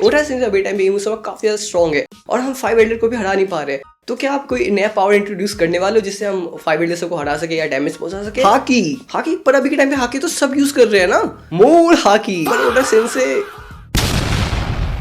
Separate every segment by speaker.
Speaker 1: ओटा सिंस अभी टाइम पे इमोसमा काफी ज्यादा स्ट्रॉन्ग है और हम 5 एल्डर को भी हरा नहीं पा रहे। तो क्या आप कोई नया पावर इंट्रोड्यूस करने वाले हो जिससे हम 5 एल्डर्स को हरा सके या डैमेज पहुंचा सके? हाकी पर अभी के टाइम पे हाकी तो सब यूज कर रहे हैं ना, मोर हाकी पर ओटा सिंस से।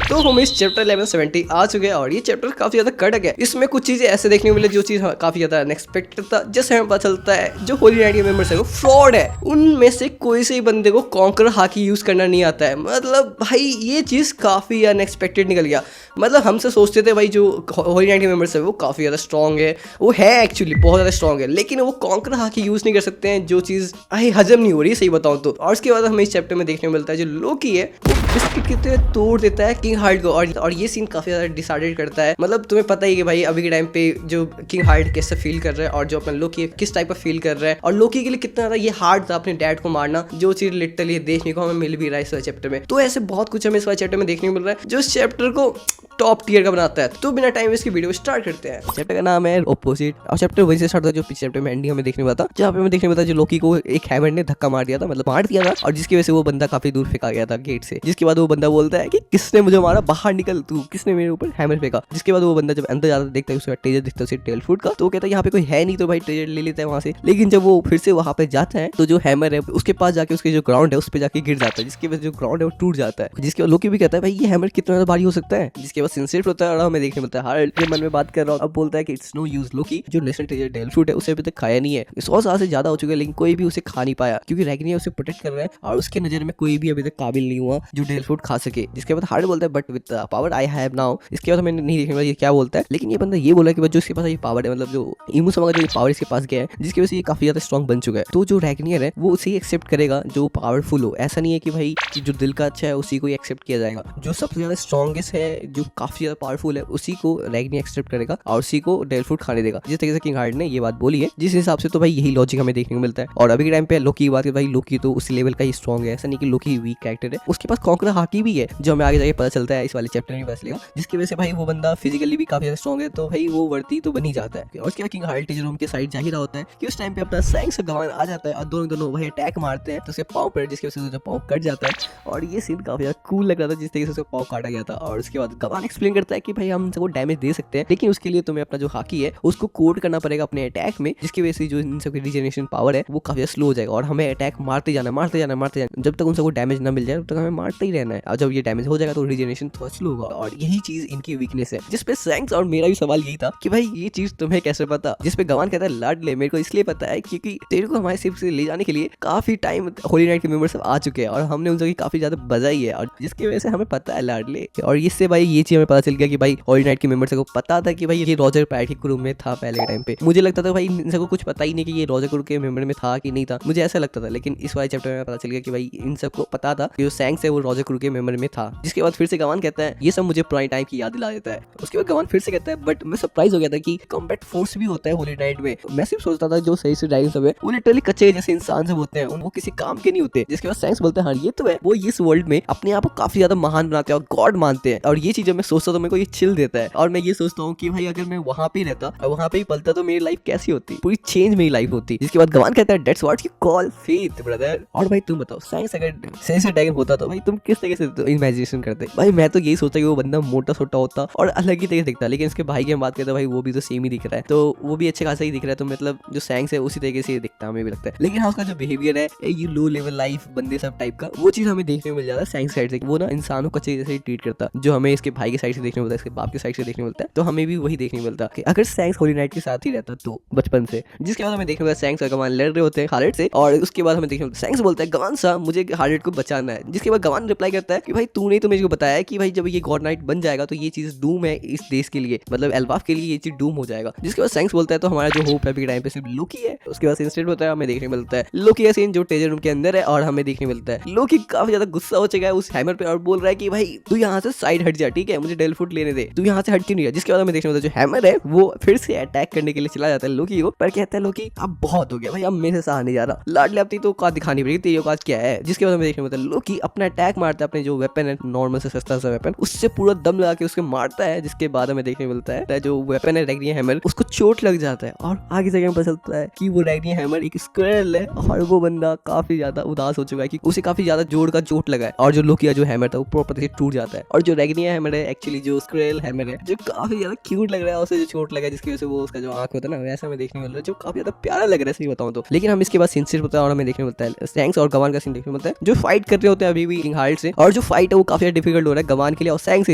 Speaker 1: तो हम इस चैप्टर 1170 आ चुके हैं और ये चैप्टर काफी ज्यादा कड़क है। इसमें कुछ चीजें ऐसे देखने को मिले जो चीज काफी ज्यादा अनएक्सपेक्टेड था। जैसे हमें पता चलता है जो होली नाइट के मेंबर्स है वो फ्रॉड है, उनमें से कोई से बंदे को कॉन्कर हाकी यूज करना नहीं आता है। मतलब भाई ये चीज काफी अनएक्सपेक्टेड निकल गया। मतलब हमसे सोचते थे भाई जो होली नाइट के मेंबर्स है वो काफी ज्यादा स्ट्रॉन्ग है, वो है एक्चुअली बहुत ज्यादा स्ट्रॉन्ग है, लेकिन वो कॉन्कर हाकी यूज नहीं कर सकते हैं, जो चीज हजम नहीं हो रही सही बताऊं तो। और उसके बाद हमें इस चैप्टर में देखने को मिलता है जो लोकी है वो बिस्किट की तरह तोड़ देता है किंग हार्ट को और ये सीन काफी ज्यादा डिसाइडेड करता है। मतलब तुम्हें पता ही कि भाई अभी के टाइम पे जो किंग हार्ट कैसे फील कर रहा है और जो अपना लोकी किस टाइप का फील कर रहा है और लोकी के लिए कितना ज्यादा ये हार्ड था अपने डैड को मारना, जो चीज लिटरली देखने को हमें मिल भी रहा है इस वाले चैप्टर में। तो ऐसे बहुत कुछ हमें इस वाले चैप्टर में देखने को मिल रहा है जो इस चैप्टर को टॉप टियर का बनाता है। तो बिना टाइम वेस्ट की वीडियो स्टार्ट करते हैं। चैप्टर का नाम है ऑपोजिट और चैप्टर वहीं से स्टार्ट होता है जो पिछले चैप्टर में एंडिंग हमें देखने को मिला था, जहाँ पे हमें देखने को मिला जो लोकी को एक हैमर ने धक्का मार दिया था, मतलब मार दिया था, और जिसकी वजह से वो बंदा काफी दूर फेंका गया था गेट से। जिसके बाद वो बंदा बोलता है कि किसने मुझे मारा, बाहर निकल तू, किसने मेरे ऊपर हैमर फेंका। जिसके बाद वो बंदा जब अंदर जाता देखता है उसके बाद ट्रेजर दिखता है उसे टेल फूड का, तो वो कहता है यहाँ पे कोई है नहीं, तो भाई ट्रेजर ले लेता है वहां से। लेकिन जब वो फिर से वहां पे जाता है तो जो हैमर है उसके पास जाके उसके जो ग्राउंड है उस पर जाके गिर जाता है, जिसकी वजह से जो ग्राउंड है वो टूट जाता है। जिसके बाद लोकी भी कहता है भाई ये हैमर कितना ज्यादा भारी हो सकता है। जिसके बाद सिंसियर होता है और हमें देखने मिलता है हार्ड के मन में बात कर रहा हूँ, अब बोलता है कि इट्स नो यूज लोकी जो नेशनल ट्रेजर डेल फ्रूट है उसे अभी तक खाया नहीं है, 100 साल से ज्यादा हो चुके हैं लेकिन कोई भी उसे खा नहीं पाया क्योंकि रैग्निया उसे प्रोटेक्ट कर रहा है और उसके नजर में कोई भी अभी तक काबिल नहीं हुआ जो डेल फ्रूट खा सके। जिसके बाद हार्ड बोलता है but with the power I have now. इसके बाद हमें नहीं देखने वाला ये क्या बोलता है, लेकिन ये बंदा ये बोला कि जो इसके पास ये पावर है, मतलब जो इमोसमा का जो पावर इसके पास गया है जिसकी वजह से ये काफी ज्यादा स्ट्रॉन्ग बन चुका है। तो जो रैग्नियर है वो उसे एक्सेप्ट करेगा जो पावरफुल हो। ऐसा नहीं है कि भाई कि जो दिल का अच्छा है उसी को एक्सेप्ट किया जाएगा, जो सबसे ज्यादा स्ट्रॉन्गेस्ट है जो काफी ज्यादा पावरफुल है उसी को रैग्नियर एक्सेप्ट करेगा और उसी को डेल फ्रूट खाने देगा। जिस तरीके से किंग हार्ट ने ये बात बोली है, जिस हिसाब से तो भाई यही लॉजिक हमें देखने को मिलता है। और अभी के टाइम पे लोकी की बात भाई लोकी तो उसी लेवल का ही स्ट्रॉन्ग है, ऐसा नहीं कि लोकी वीक कैरेक्टर है, उसके पास कॉन्कर हाकी भी है जो हमें आगे जाके पता चलता है इस वाले चैप्टर में पता चलेगा। जिसकी वजह से भाई वो बंदा फिजिकली भी काफी ज्यादा स्ट्रॉन्ग है, तो भाई वो वर्दी तो बन ही जाता है। और उसके बाद किंग हार्ट टीचर रूम के साइड जा ही रहा होता है कि उस टाइम पे अपना सैंक्स गवान आ जाता है और दोनों भाई अटैक मारते हैं तो उसके पाँव पर, जिसकी वजह से पाँव कट जाता है। और ये सीन काफी ज्यादा कूल लग रहा था जिस तरीके से उसका पाँव काटा गया था। और उसके बाद गवान एक्सप्लेन करता है कि भाई हम सबको डैमेज दे सकते हैं लेकिन उसके लिए तुम्हें अपना जो हाकी है उसको कोड करना पड़ेगा अपने अटैक में, जिसकी वजह से जो इन सबकी रीजनरेशन पावर है वो काफी स्लो हो जाएगा और हमें अटैक मारते जाना जब तक उन सबको डैमेज ना मिल जाए तब तक हमें मारते ही रहना है। और जब ये डैमेज हो जाएगा तो रीजनरेशन थोड़ा स्लो होगा और यही चीज इनकी वीकनेस है। जिसपे सैंक्स और मेरा भी सवाल यही था कि भाई ये चीज तुम्हें कैसे पता। जिसपे गवान कहता है लाडले मेरे को इसलिए पता है क्योंकि तेरे को हमारे शिप से ले जाने के लिए काफी टाइम होली नाइट के मेंबर्स सब आ चुके हैं और हमने उन सबकी काफी ज्यादा बजाई है और जिसकी वजह से हमें पता है लाडले। और इससे भाई ये चीज हमें पता चल गया कि भाई होली नाइट के मेंबर्स को पता था कि भाई ये रॉजर पैट के रूम में था पहले के टाइम पे। मुझे लगता था भाई इन सबको कुछ पता ही नहीं कि ये रॉजर के मेंबर में था कि नहीं था, मुझे ऐसा लगता था। लेकिन इस वाले चैप्टर में पता चल गया कि भाई इन सबको पता था कि जो सैंक्स है वो रॉजर के मेंबर में था। जिसके बाद फिर से गवान कहता है ये सब मुझे पुराने टाइम की याद दिला देता है। उसके बाद गवान फिर से कहता है बट मैं सरप्राइज हो गया था कि कॉम्बैट फोर्स भी होता है होली नाइट में। मैं सिर्फ सोचता था जो सही से ड्राइविंग सब है वो लिटरली कच्चे जैसे इंसान सब होते हैं, वो किसी काम के नहीं होते। जिसके बाद सैंक्स बोलते हैं हाँ ये तो है, वो इस वर्ल्ड में अपने आप को काफी ज्यादा महान बनाते हैं और गॉड मानते हैं। और ये चीजें मैं सोचता तो मेरे को ये चिल देता है और मैं ये सोचता हूँ कि भाई अगर मैं वहां पे रहता और वहां पे ही पलता तो मेरी लाइफ कैसी होती, पूरी चेंज मेरी लाइफ होती। जिसके बाद गवान कहता है that's what you call faith brother. और भाई तुम बताओ सैंक्स अगर सेंस ड्रैगन होता तो भाई तुम किस तरीके से इमेजिनेशन करते? भाई मैं तो यही सोचता कि वो बंदा मोटा सोटा होता और अलग ही तरीके दिखता, लेकिन इसके भाई की बात करते भाई वो भी तो सेम ही दिख रहा है, तो वो भी अच्छे खासा ही दिख रहा है। तो मतलब जो सैंक्स है उसी तरीके से दिखता हमें भी लगता है। लेकिन हाँ उसका जो बिहेवियर है ये लो लेवल लाइफ बंदे सब टाइप का वो चीज हमें देखने को मिल जाता है सैंक्स साइड से। वो ना इंसानों को अच्छे जैसे ही ट्रीट करता जो हमें इसके भाई के साइड से देखने को मिलता है, इसके बाप के साइड से देखने को मिलता है। तो हमें भी वही देखने को मिलता कि अगर सैंक्स होली नाइट के साथ ही रहता तो बचपन से। जिसके बाद हमें देखने को मिलता सैंक्स और गवान लड़ रहे होते हैं हार्लेट से और उसके बाद हमें देखने को मिलता सैंक्स बोलता है गवान सा मुझे हार्लेट को बचाना है। जिसके बाद गवान रिप्लाई करता है कि भाई तूने तो मुझे बताया कि भाई जब ये गॉड नाइट बन जाएगा तो ये चीज डूम है इस देश के लिए, मतलब एल्बाफ के लिए ये चीज डूम हो जाएगा। जिसके बाद सैंक्स बोलता है तो हमारा जो होप है अभी टाइम पे सिर्फ लोकी है। उसके बाद इंसिडेंट होता है हमें देखने मिलता है लोकी का सीन जो ट्रेजर रूम के अंदर है और हमें देखने मिलता है लोकी काफी ज्यादा गुस्सा हो चुका है उस हैमर पे और बोल रहा है कि भाई तू यहाँ से साइड हट जा, ठीक है, मुझे डेल फूट लेने दे, तू यहाँ से हट क्यों नहीं है। जिसके बाद हमें देखने मिलता है जो हैमर है वो फिर से अटैक करने के लिए चला जाता है लोकी को, पर कहता है लोकी अब बहुत हो गया भाई, अब मेरे से सहा नहीं जा रहा, लाडले अपनी तो औकात दिखानी पड़ेगी, तेरी औकात क्या है। जिसके बाद हमें देखने मिलता है लोकी अपना अटैक मारता है, अपने जो वेपन है नॉर्मल से सस्ता सा वेपन, उससे पूरा दम लगा के उसके मारता है। जिसके बाद हमें देखने मिलता है जो वेपन है रैग्निया हैमर, उसको चोट लग जाता है और आगे जगह में पता चलता है कि वो रैग्निया हैमर एक स्क्वेरल है और वो बंदा काफी ज्यादा उदास हो चुका है कि उसे काफी ज्यादा जोड़ का चोट लगा है, और जो लोकी का जो हैमर था वो प्रॉपर से टूट जाता है। और जो रैग्निया हैमर है एक्चुअली जो स्क्वेरल हैमर है जो काफी ज्यादा क्यूट लग रहा है, उसे जो चोट लगा है जिसकी वजह से वो उसका जो आंख होता है ना वैसा हमें देखने मिल रहा है जो काफी ज्यादा प्यारा लग रहा है सही बताऊं तो। लेकिन हम इसके बाद सीन सिर्फ होता है और हमें देखने मिलता है सैंक्स और गवान का सीन देखने मिलता है जो फाइट कर रहे होते हैं अभी भी किंग हार्ल्ड से, और जो फाइट है वो काफी डिफिकल्ट हो रहा है गवान के लिए और सैंक्स के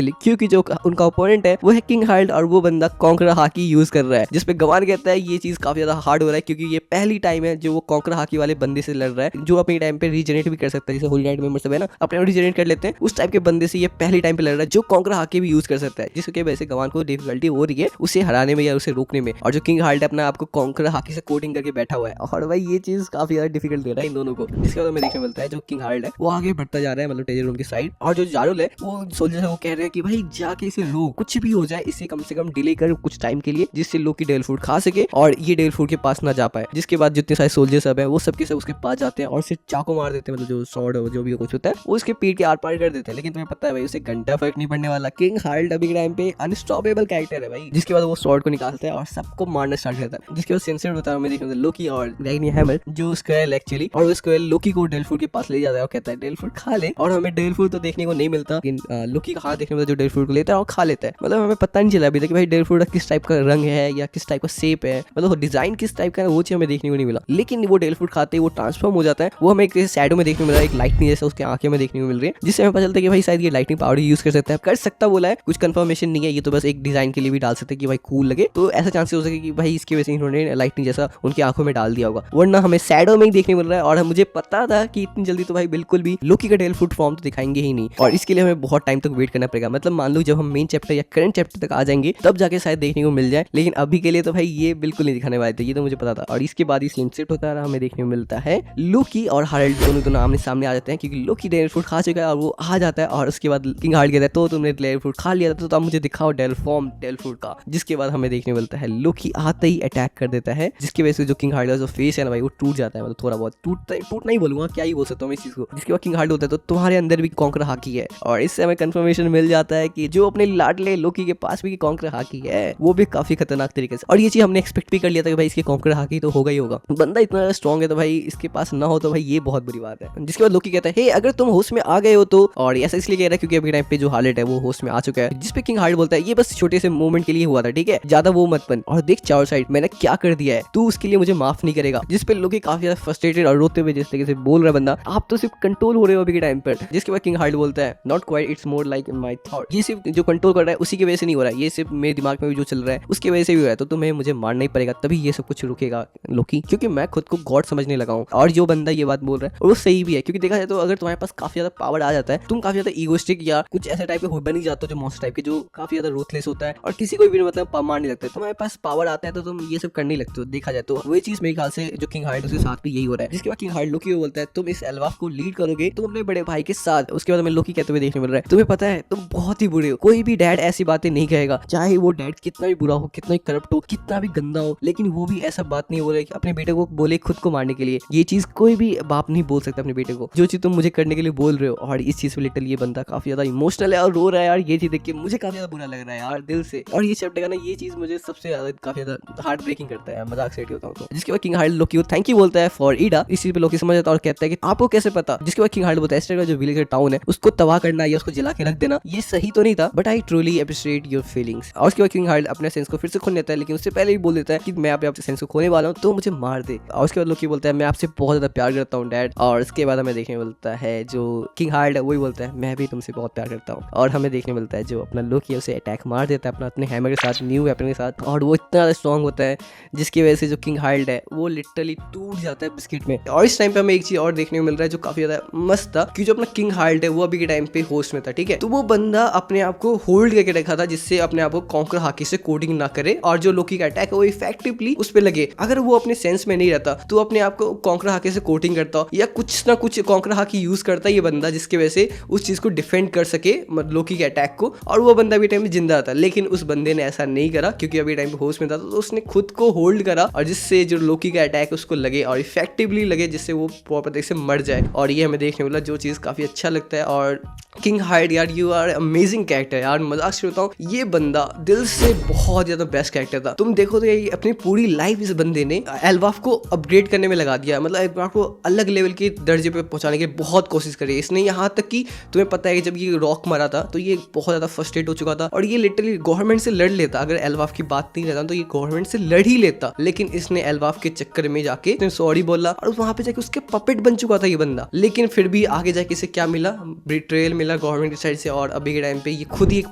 Speaker 1: लिए, क्योंकि जो उनका ओपोनेंट है वो है किंग हार्ल्ड और वो बंदा कॉन्करर हाकी यूज कर रहा है, जिसपे गवान कहता है ये चीज काफी ज्यादा हार्ड हो रहा है क्योंकि ये पहली टाइम है जो वो कॉन्करर हाकी वाले बंदे से लड़ रहा है जो अपने टाइम पे रीजनरेट भी कर सकता है, जैसे होली नाइट मेंबर सब है ना अपने रीजनरेट कर लेते हैं, उस टाइप के बंदे से ये पहली टाइम पे लड़ रहा है जो कॉन्करर हाकी भी यूज कर सकता है, जिसके वजह से गवान को डिफिकल्टी हो रही है उसे हराने में या उसे रोकने में। और जो किंग हार्ल्ड अपना आपको कॉन्करर हाकी से कोडिंग करके बैठा हुआ है और भाई ये चीज काफी ज्यादा डिफिकल्ट दे रहा है इन दोनों को। जिसके बाद हमें देखने मिलता है जो किंग हार्ल्ड है वो आगे बढ़ता जा रहा है मतलब ट्रेजर रूम की साइड, और जो जारुल है वो सोल्जर है वो कह रहे हैं कि भाई जाके इसे रोक, कुछ भी हो जाए इसे कम से कम डिले कर कुछ टाइम के लिए जिससे लोकी डेल फूड खा सके और ये डेल फूड के पास ना जा पाए। जिसके बाद जितने सारे सोल्जर सब है वो सबके सब उसके पास जाते हैं और उसे चाकू मार देते हैं, मतलब जो स्वॉर्ड है जो भी कुछ होता है वो उसके पीठ के आर पार कर देते हैं। लेकिन तुम्हें पता है भाई उसे घंटा फर्क नहीं पड़ने वाला, किंग हार्ल्ड अभी के टाइम पे अनस्टॉपेबल कैरेक्टर है भाई। जिसके बाद वो स्वॉर्ड को निकालता है और सबको मारना स्टार्ट करता है। जिसके बाद सेंसर होता है हमें देखने लोकी और रैग्निया हैमर जो स्क्वेरल एक्चुअली, और वो स्क्वेरल लोकी को डेल फूड के पास ले जाता है और कहता है डेल फूड खा ले, और हमें डेल फूड तो देखने को नहीं मिलता लेकिन लोकी का हाथ देखने को जो डेल फूड को लेता है और खा लेता है। मतलब हमें पता नहीं चला अभी तक कि भाई डेल फूड किस टाइप का रंग है या किस टाइप का शेप है, मतलब डिजाइन किस टाइप का है वो चीज हमें देखने को नहीं मिला। लेकिन वो डेल फूड खाते ही वो ट्रांसफॉर्म हो जाता है, वो हमें एक शैडो में देखने को मिल रहा है, एक लाइटनिंग जैसा उसके आंखें में देखने को मिल रही है, जिससे हमें पता चलता है कि भाई शायद ये लाइटनिंग पावर यूज कर सकता है, कर सकता बोला है, कुछ कंफर्मेशन नहीं है, ये तो बस एक डिजाइन के लिए भी डाल सकते हैं कि भाई कूल लगे, तो ऐसा चांसेस हो सके कि भाई इसकी वजह से इन्होंने लाइटनिंग जैसा उनकी आंखों में डाल दिया होगा, वरना हमें शैडो में ही देखने मिल रहा है। और मुझे पता था कि इतनी जल्दी तो भाई बिल्कुल भी लोकी का डेल फूड फॉर्म तो दिखाएंगे ही नहीं, और इसके लिए हमें बहुत टाइम तक वेट करना पड़ेगा। मतलब मान लो जब हम मेन चैप्टर या करंट चैप्टर तक आ जाएंगे तब जाके शायद देखने को मिल जाए, लेकिन अभी के लिए तो भाई ये बिल्कुल नहीं दिखाने वाले थे, ये तो मुझे पता था। और इसके बाद इस इंसिडेंट होता है हमें देखने को मिलता है लोकी और हार्ल्ड दोनों आमने सामने आ जाते हैं क्योंकि लोकी डेल फूड खा चुका है और वो आ जाता है, और उसके बाद किंग हार्ल्ड कहता है तो तुमने डेल फूड खा लिया था तो अब मुझे दिखाओ डेल फॉर्म डेल फूड का। जिसके बाद हमें देखने मिलता है लोकी आते ही अटैक कर देता है, जिसकी वजह से जो किंग हार्ल्ड का जो फेस है ना भाई वो टूट जाता है, मतलब थोड़ा बहुत टूट नहीं बोलूंगा, क्या ही बोल सकता हूँ इस चीज को। जिसके बाद किंग हार्ल्ड होता है तो तुम्हारे अंदर भी कॉन्करर हाकी है, और इससे हमें कंफर्मेशन मिल जाता है कि जो अपने लाडले लोकी के पास भी कॉन्करर हाकी है वो भी काफी खतरनाक तरीके से, और ये चीज हमने एक्सपेक्ट भी कर लिया था कि भाई इसके कॉन्करर हाकी तो होगा ही होगा, बंदा इतना ज्यादा स्ट्रॉन्ग है तो भाई इसके पास ना हो तो भाई ये बहुत बुरी बात है। जिसके बाद लोकी कहता है हे अगर तुम होश में आ गए हो तो, और ऐसा इसलिए कह रहा है क्योंकि अभी टाइम पे जो हार्लेट है वो होश में आ चुका है, जिसपे किंग हार्ल्ड बोलता है ये बस छोटे से मोमेंट के लिए हुआ था, ठीक है ज्यादा वो मत बन, और देख चारों साइड मैंने क्या कर दिया है, तू उसके लिए मुझे माफ नहीं करेगा। जिसपे लोकी काफी ज्यादा फ्रस्ट्रेटेड और रोते हुए जिस तरीके से बोल रहा है बंदा, आप तो सिर्फ कंट्रोल हो रहे हो अभी के टाइम पर। जिसके बाद किंग हार्ल्ड बोलता है not quite it's more like my thought, ये सिर्फ जो कंट्रोल कर रहा है उसी की वजह से नहीं हो रहा है, ये सिर्फ मेरे दिमाग में भी जो चल रहा है उसकी वजह से भी हो रहा है, तो तुम्हें मुझे मारना ही पड़ेगा तभी ये सब कुछ रुकेगा लोकी, क्योंकि मैं खुद को गॉड समझने लगा हूँ। और जो बंदा ये बात बोल रहा है और वो सही भी है, क्योंकि देखा जाए तो अगर तुम्हारे पास काफी ज्यादा पावर आ जाता है तुम काफी ज्यादा ईगोइस्टिक या कुछ ऐसे टाइप के बन ही जाते हो जो मॉन्स्टर टाइप के, जो काफी ज्यादा रूथलेस होता है और किसी को भी मतलब मार नहीं लगता है। तुम्हारे पास पावर आता है तो तुम ये सब करने लगते हो, देखा जाए तो वही चीज मेरे ख्याल से जो किंग हार्ल्ड उसके साथ भी यही हो रहा है। जिसके बाद किंग हार्ल्ड लोकी को बोलता है तुम इस एल्वाफ को लीड करोगे तुम अपने बड़े भाई के साथ। उसके बाद हमें लोकी कहते हुए देखने मिल रहा है तुम्हें पता है तुम बहुत ही बुरे हो, कोई भी डैड ऐसी बातें नहीं कहेगा, चाहे वो डैड कितना भी बुरा हो, कितना भी करप्ट हो, कितना भी गंदा हो, लेकिन वो भी ऐसा बात नहीं बोले कि अपने बेटे को बोले खुद को मारने के लिए। ये चीज कोई भी बाप नहीं बोल सकता अपने बेटे को, जो चीज तुम मुझे करने के लिए बोल रहे हो। और इस चीज पे लिटरली ये बंदा काफी ज्यादा इमोशनल है और रो रहा है यार, ये चीज देख के मुझे काफी ज्यादा बुरा लग रहा है यार दिल से। और ये चैप्टर का ना ये चीज मुझे सबसे ज्यादा काफी ज्यादा हार्ट ब्रेकिंग करता है, मजाक से होता हूँ तो। जिसके बाद किंग हार्ल्ड लोकी को थैंक यू बोलता है फॉर ईडा, इस चीज पे लोकी समझ जाता है और कहता है कि आपको कैसे पता। जिसके बाद किंग हार्ल्ड बोलता है एस्टर का जो विलेज टाउन है उसको तबाह करना या उसको जला के रख देना ये सही तो नहीं था, but I truly appreciate your feelings. और उसके बाद किंग हार्ल्ड अपने सेंस को फिर से खोल लेता है, लेकिन उससे पहले ही बोल देता है कि मैं आपसे सेंस को खोने वाला हूँ तो मुझे मार दे। और उसके बाद लोकी बोलता है मैं आपसे बहुत ज्यादा प्यार करता हूँ डैड। और उसके बाद हमें देखने मिलता है जो किंग हार्ल्ड है वही बोलता है मैं भी तुमसे बहुत प्यार करता हूँ। और हमें देखने मिलता है जो अपना लोकी है उसे अटैक मार देता है अपने हैमर के साथ, न्यू वेपन के साथ, और वो इतना ज्यादा स्ट्रॉन्ग होता है जिसकी वजह से जो किंग हार्ल्ड है वो लिटरली टूट जाता है बिस्किट में। और इस टाइम पे हमें एक चीज और देखने को मिल रहा है जो काफी ज्यादा मस्त था कि जो अपना किंग हार्ल्ड है वो अभी के टाइम पे होस्ट में था, ठीक है, तो वो बंदा अपने आप को होल्ड करके रखा था जिससे अपने आप को कॉन्कर हाकी से कोडिंग ना करे और जो लोकी का अटैक है वो इफेक्टिवली उस पे लगे। अगर वो अपने सेंस में नहीं रहता तो अपने आप को कॉन्कर हाकी से कोटिंग करता या कुछ ना कुछ कॉन्कर हाकी यूज करता ये बंदा, जिसकी वजह से उस चीज को डिफेंड कर सके लोकी के अटैक को, और वो बंदा भी टाइम पे जिंदा था। लेकिन उस बंदे ने ऐसा नहीं करा क्योंकि अभी टाइम पे होश में था, तो उसने खुद को होल्ड करा और जिससे जो लोकी का अटैक उसको लगे और इफेक्टिवली लगे, जिससे वो प्रॉपर तरीके से मर जाए। और ये हमें देखने मिला जो चीज़ काफ़ी अच्छा लगता है। और किंग हाइड यार, यू आर अमेजिंग कैरेक्टर यार, मजाक से बताऊं, ये बंदा दिल से बहुत ज्यादा बेस्ट कैरेक्टर था। तुम देखो तो ये अपनी पूरी लाइफ इस बंदे ने एल्बाफ को अपग्रेड करने में लगा दिया, मतलब एल्बाफ को अलग लेवल के दर्जे पे पहुंचाने की बहुत कोशिश करी इसने। यहाँ तक कि तुम्हें पता है कि जब ये रॉक मरा था तो ये बहुत ज्यादा फ्रस्ट्रेट हो चुका था और ये लिटरली गवर्नमेंट से लड़ लेता। अगर एल्बाफ की बात नहीं रहता तो ये गवर्नमेंट से लड़ ही लेता, लेकिन इसने एल्बाफ के चक्कर में जाके सॉरी बोला और वहां पे जाके उसके पपेट बन चुका था ये बंदा। लेकिन फिर भी आगे जाके इसे क्या मिला, बिट्रेयल मिला गवर्नमेंट की साइड से, और अभी के टाइम पे ये खुद ही एक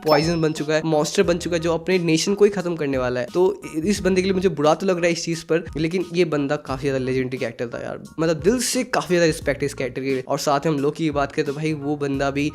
Speaker 1: पॉइजन बन चुका है, मॉन्स्टर बन चुका है जो अपने नेशन को ही खत्म करने वाला है। तो इस बंदे के लिए मुझे बुरा तो लग रहा है इस चीज पर, लेकिन ये बंदा काफी ज्यादा लेजेंडरी कैरेक्टर था यार, मतलब दिल से काफी ज्यादा रिस्पेक्ट है इस कैरेक्टर के लिए। और साथ में हम लोकी की बात करें तो भाई वो बंदा भी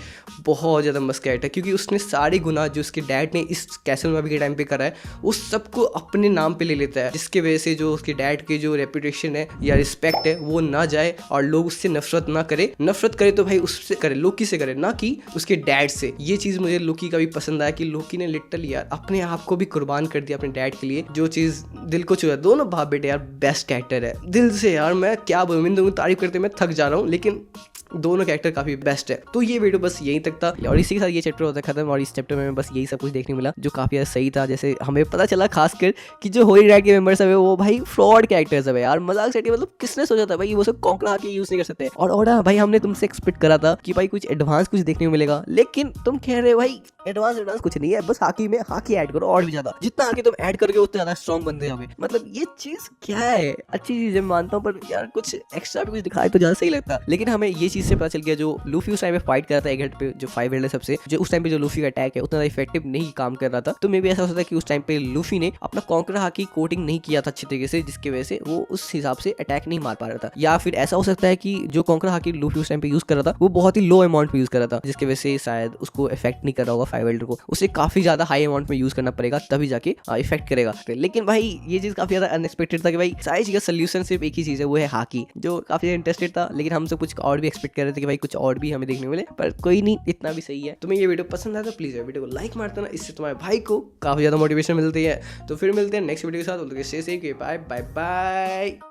Speaker 1: बहुत ज्यादा मस्त कैरेक्टर, क्योंकि उसने सारे गुनाह जो उसके डैड ने इस कैसल में अभी के टाइम पे करा है उस सबको अपने नाम पे ले लेता है, जिसके वजह से जो उसके डैड की जो रेपुटेशन है या रिस्पेक्ट है वो ना जाए और लोग उससे नफरत ना करे। नफरत करे तो भाई उससे करे, लोकी से करे, ना कि उसके डैड से। ये चीज मुझे लोकी का भी पसंद आया कि लोकी ने लिटरली यार अपने आप को भी कुर्बान कर दिया अपने डैड के लिए, जो चीज दिल को छुआ। दोनों बाप बेटे यार बेस्ट कैरेक्टर है दिल से यार, मैं क्या बोलूं, इन दोनों तारीफ करते मैं थक जा रहा हूँ, लेकिन दोनों कैरेक्टर काफी बेस्ट है। तो ये वीडियो बस यहीं तक था और इसी के साथ ये चैप्टर होता है खत्म। और इस चैप्टर में बस यही सब कुछ देखने मिला जो काफी ज्यादा सही था। जैसे हमें पता चला खासकर कि जो होली राइड के मेंबर्स है वो भाई फ्रॉड कैरेक्टर्स है यार, मजाक से, मतलब किसने सोचा था भाई वो सब कॉन्करा के यूज नहीं कर सकते। और भाई हमने तुमसे एक्सपेक्ट करा था कि भाई कुछ एडवांस कुछ देखने को मिलेगा, लेकिन तुम कह रहे हो भाई एडवांस कुछ नहीं है, बस हाकी में हाकी ऐड करो और भी ज्यादा, जितना हाकी तुम ऐड करोगे उतना ज्यादा स्ट्रॉन्ग बनते जाओगे। मतलब ये चीज क्या है, अच्छी चीज है मानता हूँ, पर यार कुछ एक्स्ट्रा भी कुछ दिखाए तो ज्यादा सही लगता। लेकिन हमें ये चीज से पता चल गया जो लूफी उस टाइम पे फाइट कर रहा था एक हेड पे, जो 5 हेड सबसे, जो उस टाइम पे जो लूफी का अटैक है उतना इफेक्टिव नहीं काम कर रहा था। तो मे भी ऐसा हो सकता है कि उस टाइम पे लूफी ने अपना कॉन्करा हाकी कोटिंग नहीं किया था अच्छी तरीके से, जिसकी वजह से वो उस हिसाब से अटैक नहीं मार पा रहा था। या फिर ऐसा हो सकता है कि जो कॉन्करा हाकी लूफी उस टाइम पे यूज कर रहा था वो बहुत ही लो अमाउंट में यूज कर रहा था, जिसकी वजह से शायद उसको इफेक्ट नहीं कर रहा होगा 5 हेड को, उसे काफी ज्यादा हाई अमाउंट में यूज करना पड़ेगा तभी जाके इफेक्ट करेगा। लेकिन भाई ये चीज काफी ज्यादा अनएक्सपेक्टेड था कि भाई सारी चीज का सोल्यूशन सिर्फ एक ही चीज है, वो है हाकी, जो काफी इंटरेस्टेड था। लेकिन हम सब कुछ और भी एक्सपेक्ट कर रहे थे कि भाई कुछ और भी हमें देखने मिले, पर कोई नहीं, इतना भी सही है। तुम्हें ये वीडियो पसंद आया तो प्लीज वीडियो को लाइक मार देना, इससे तुम्हारे भाई को काफी ज्यादा मोटिवेशन मिलती है। तो फिर मिलते हैं नेक्स्ट वीडियो के साथ, बाय बाय बाय।